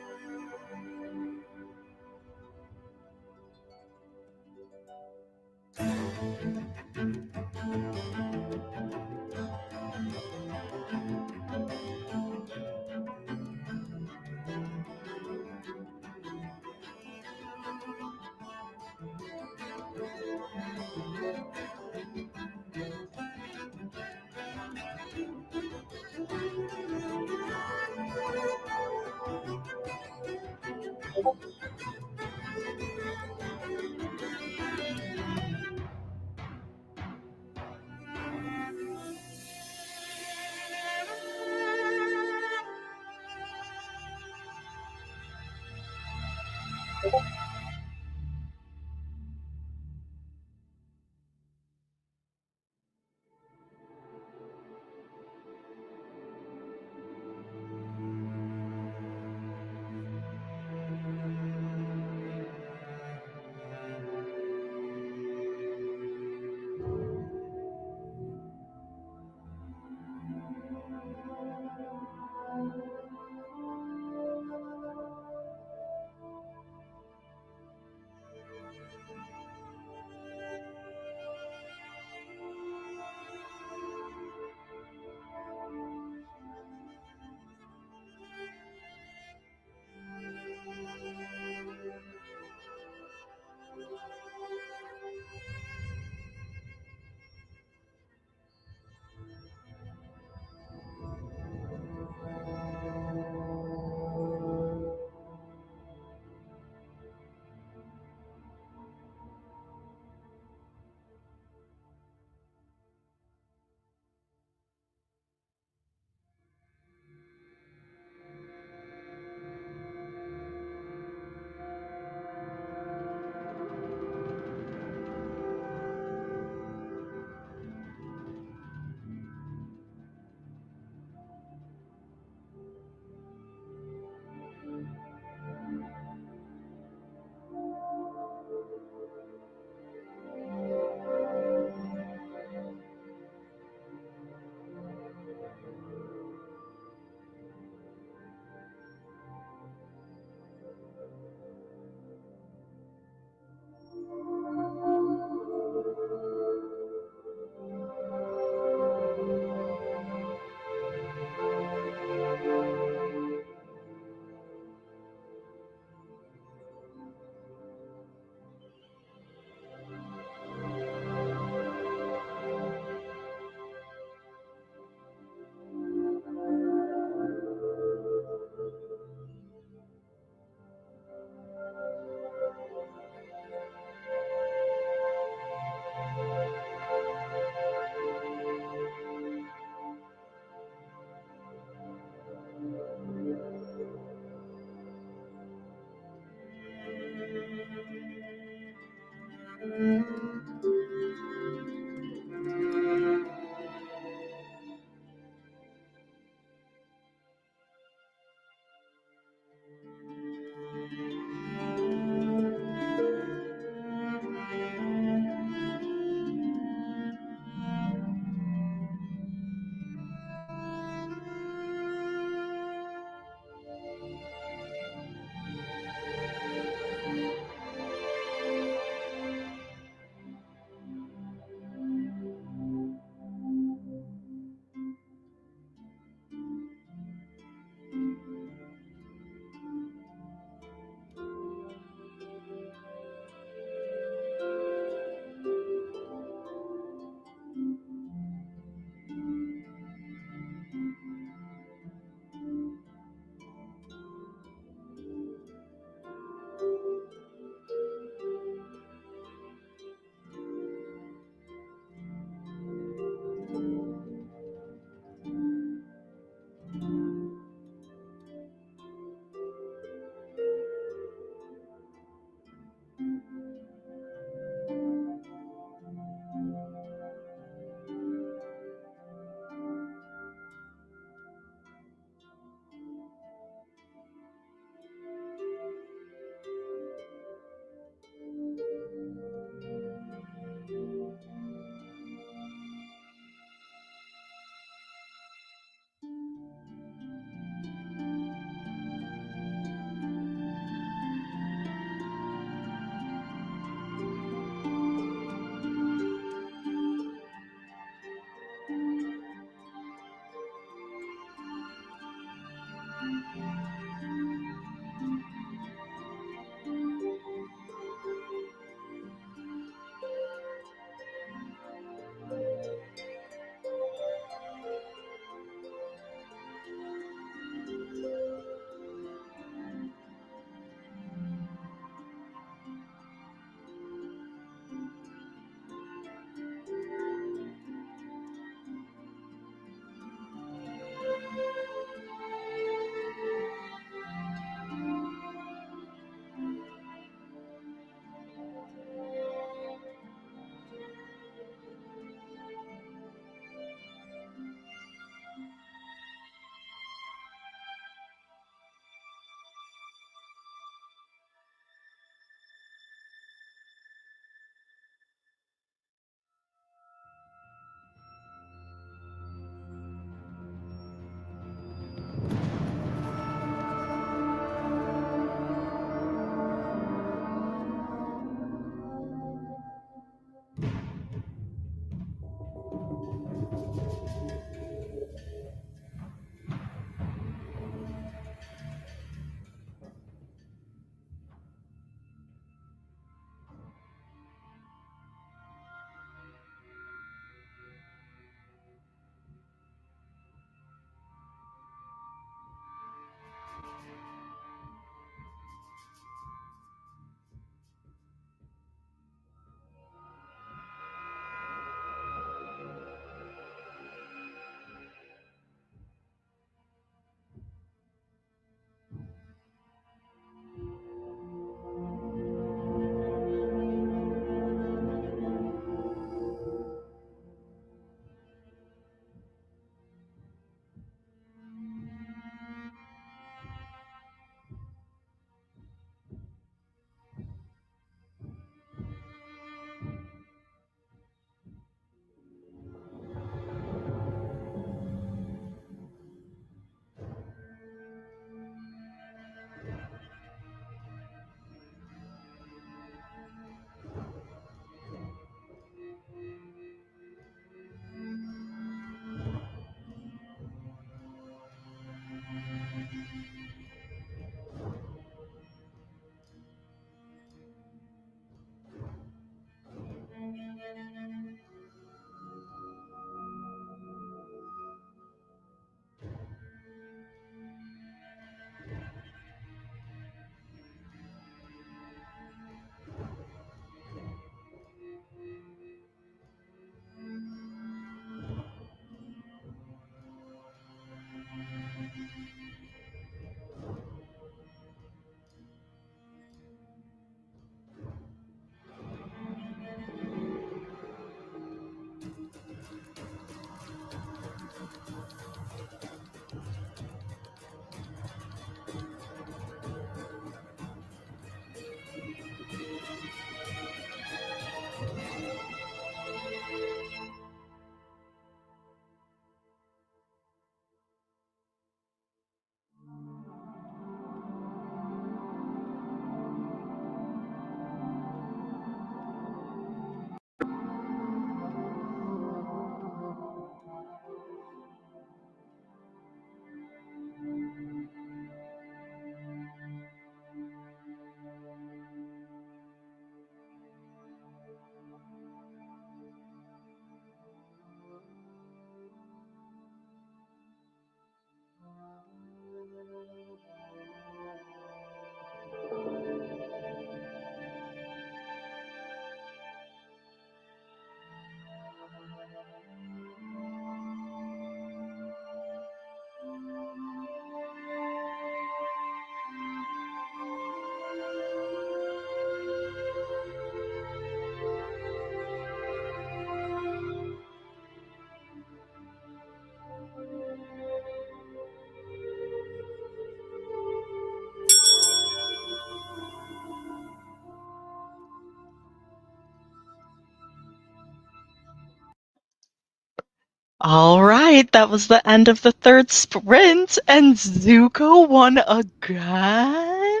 All right, that was the end of the third sprint, and Zuko won again.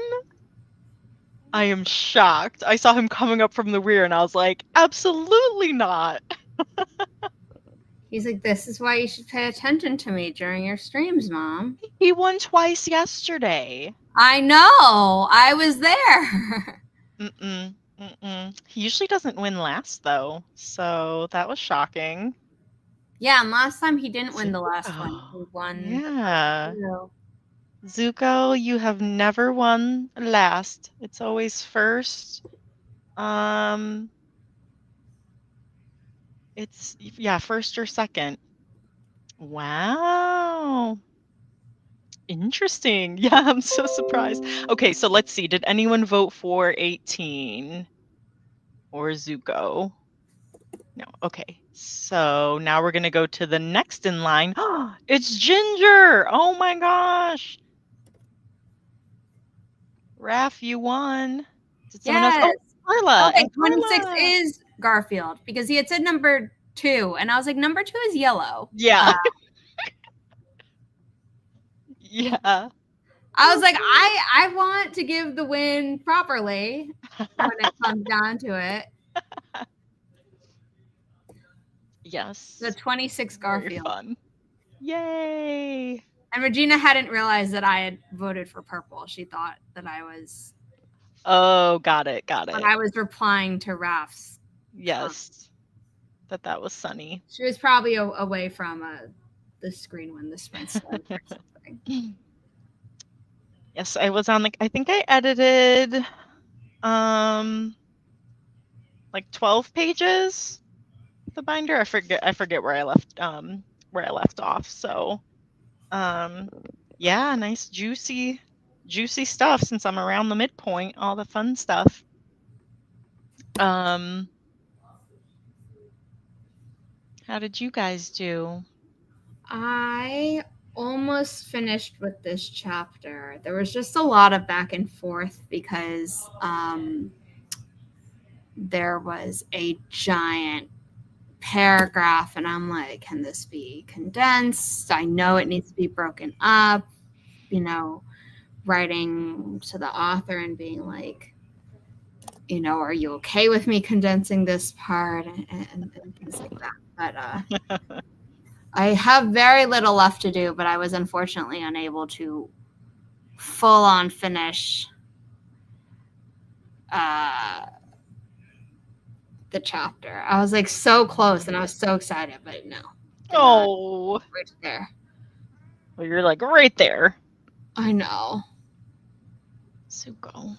I am shocked. I saw him coming up from the rear, and I was like, absolutely not. He's like, this is why you should pay attention to me during your streams, Mom. He won twice yesterday. I know. I was there. He usually doesn't win last, though, so that was shocking. Yeah, and last time he didn't win the last Zuko. one. He won. Yeah. Zuko, you have never won last. It's always first. It's, yeah, first or second. Wow. Interesting. Yeah, I'm so surprised. Okay, so let's see. Did anyone vote for 18 or Zuko? No. Okay. So now we're going to go to the next in line. It's Ginger. Oh my gosh. Raph, you won. Did someone else? Oh, Carla. Okay, And 26 Carla. is Garfield because he had said number 2, and I was like, number 2 is yellow. Yeah. Yeah. I was like, I want to give the win properly when it comes down to it. Yes. The 26 Garfield. Very fun. Yay. And Regina hadn't realized that I had voted for purple. She thought that I was. Oh, got it. Got it. But I was replying to Raph's. Yes. That was Sunny. She was probably away from the screen when the sprint started or something. Yes, I was on I think I edited like 12 pages the binder. I forget where I left off. So yeah, nice juicy stuff since I'm around the midpoint, all the fun stuff. How did you guys do? I almost finished with this chapter. There was just a lot of back and forth because there was a giant paragraph, and I'm like, can this be condensed? I know it needs to be broken up, writing to the author and being like, are you okay with me condensing this part and things like that. But I have very little left to do, but I was unfortunately unable to full on finish the chapter. I was like so close and I was so excited, but no. Oh, right there. Well, you're like right there. I know. Zuko.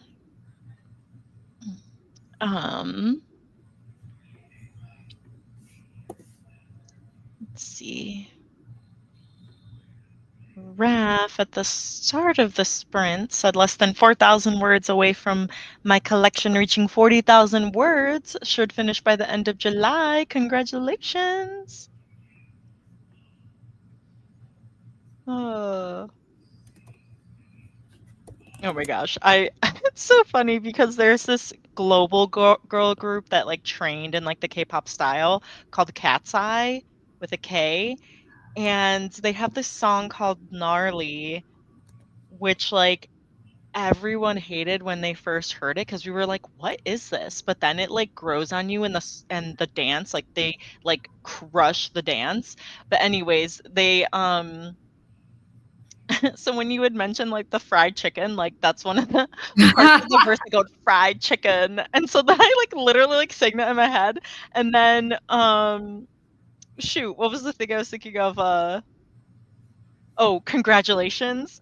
Let's see. Raph at the start of the sprint said less than 4,000 words away from my collection reaching 40,000 words. Should finish by the end of July. Congratulations. Oh my gosh. It's so funny because there's this global girl group that like trained in like the K-pop style called Cat's Eye with a K. And they have this song called Gnarly, which like everyone hated when they first heard it because we were like, what is this? But then it like grows on you in the dance, like they like crush the dance. But anyways, they so when you would mention like the fried chicken, like that's one of the parts of the verse that goes fried chicken. And so then I like literally like sang that in my head. And then shoot, what was the thing I was thinking of? Oh, congratulations.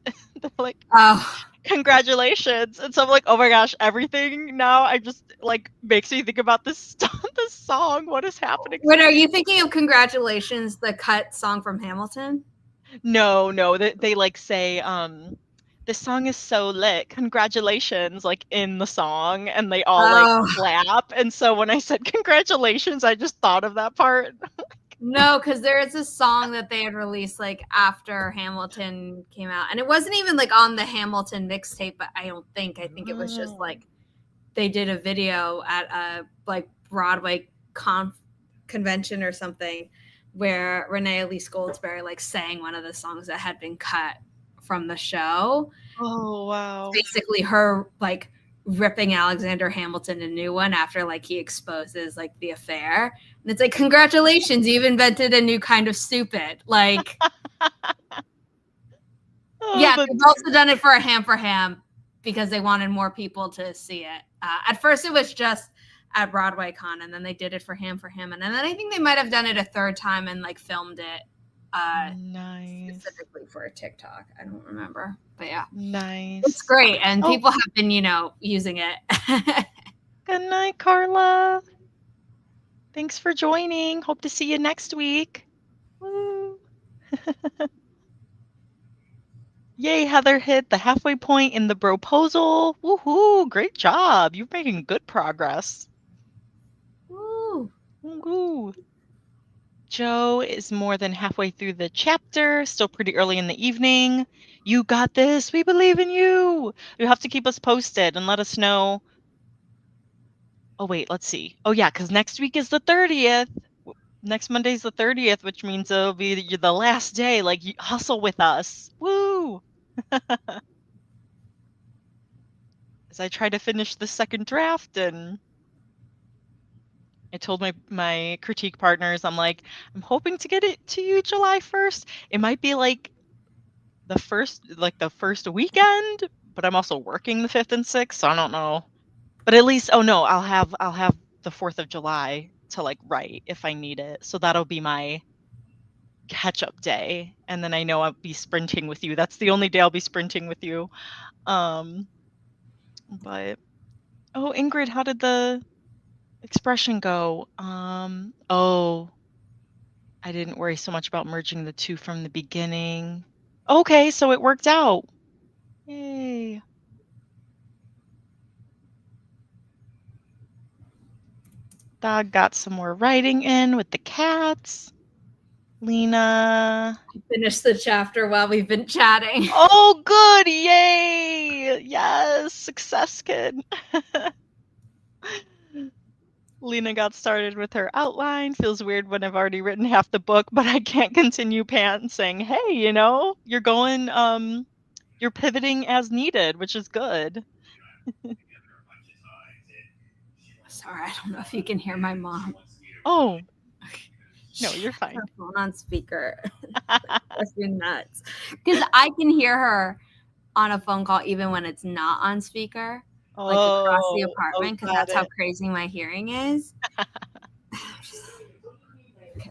Like, oh, congratulations. And so I'm like, oh my gosh, everything now I just like makes me think about this song. What is happening? Wait, are you thinking of Congratulations, the cut song from Hamilton? No, they like say, this song is so lit. Congratulations, like in the song, and they all like clap. And so when I said congratulations, I just thought of that part. No, because there is a song that they had released like after Hamilton came out, and it wasn't even like on the Hamilton mixtape. But I think it was just like they did a video at a like Broadway convention or something where Renee Elise Goldsberry like sang one of the songs that had been cut from the show. Oh, wow. Basically her like ripping Alexander Hamilton a new one after like he exposes like the affair. And it's like, congratulations, you've invented a new kind of stupid. Like yeah, they've also done it for a Ham for Ham because they wanted more people to see it. At first it was just at Broadway Con, and then they did it for Ham, and then I think they might have done it a third time and like filmed it nice. specifically for a TikTok. I don't remember, but yeah, nice. It's great, and people have been, using it. Good night, Carla. Thanks for joining. Hope to see you next week. Woo. Yay, Heather hit the halfway point in the broposal. Woohoo! Great job. You're making good progress. Woo. Woo. Joe is more than halfway through the chapter, still pretty early in the evening. You got this. We believe in you. You have to keep us posted and let us know. Oh, wait, let's see. Oh, yeah, because next week is the 30th. Next Monday's the 30th, which means it'll be the last day. Like, hustle with us. Woo! As I try to finish the second draft, and I told my critique partners, I'm like, I'm hoping to get it to you July 1st. It might be like the first weekend, but I'm also working the 5th and 6th, so I don't know. But at least, oh no, I'll have the 4th of July to like write if I need it. So that'll be my catch-up day, and then I know I'll be sprinting with you. That's the only day I'll be sprinting with you. But oh, Ingrid, how did the expression go? Oh, I didn't worry so much about merging the two from the beginning. Okay, so it worked out. Yay. Dog got some more writing in with the cats. Lena. Finished the chapter while we've been chatting. Oh, good. Yay. Yes. Success, kid. Lena got started with her outline. Feels weird when I've already written half the book, but I can't continue saying, hey, you're going, you're pivoting as needed, which is good. Sorry, I don't know if you can hear my mom. Oh, no, you're fine. Her phone on speaker. That's been nuts. Because I can hear her on a phone call even when it's not on speaker, like across the apartment, because that's how crazy my hearing is. Okay,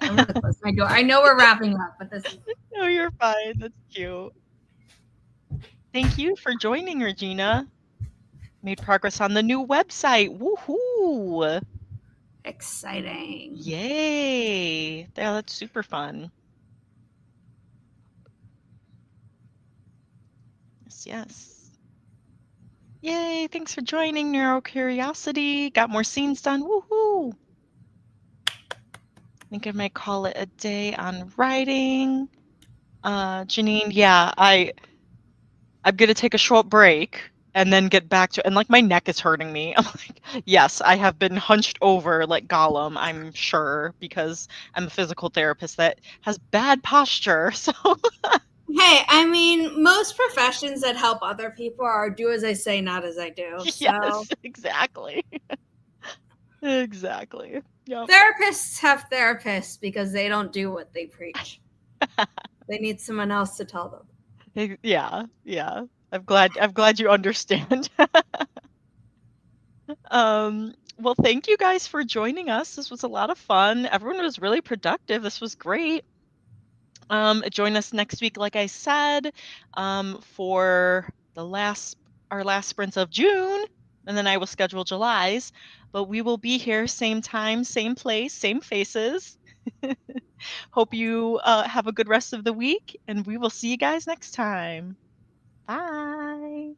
I'm gonna close my door. I know we're wrapping up, but this is... No, you're fine. That's cute. Thank you for joining, Regina. Made progress on the new website. Woohoo! Exciting. Yay! Yeah, that's super fun. Yes. Yay! Thanks for joining, Neurocuriosity. Got more scenes done. Woohoo! I think I might call it a day on writing. Janine, yeah, I'm gonna take a short break and then get back to, and like my neck is hurting me. I'm like, yes, I have been hunched over like Gollum, I'm sure, because I'm a physical therapist that has bad posture. So hey, I mean, most professions that help other people are do as I say, not as I do. So. Yes, exactly. Exactly. Yep. Therapists have therapists because they don't do what they preach. They need someone else to tell them. Yeah. I'm glad you understand. Well, thank you guys for joining us. This was a lot of fun. Everyone was really productive. This was great. Join us next week, like I said, for our last sprints of June, and then I will schedule July's. But we will be here same time, same place, same faces. Hope you have a good rest of the week, and we will see you guys next time. Bye.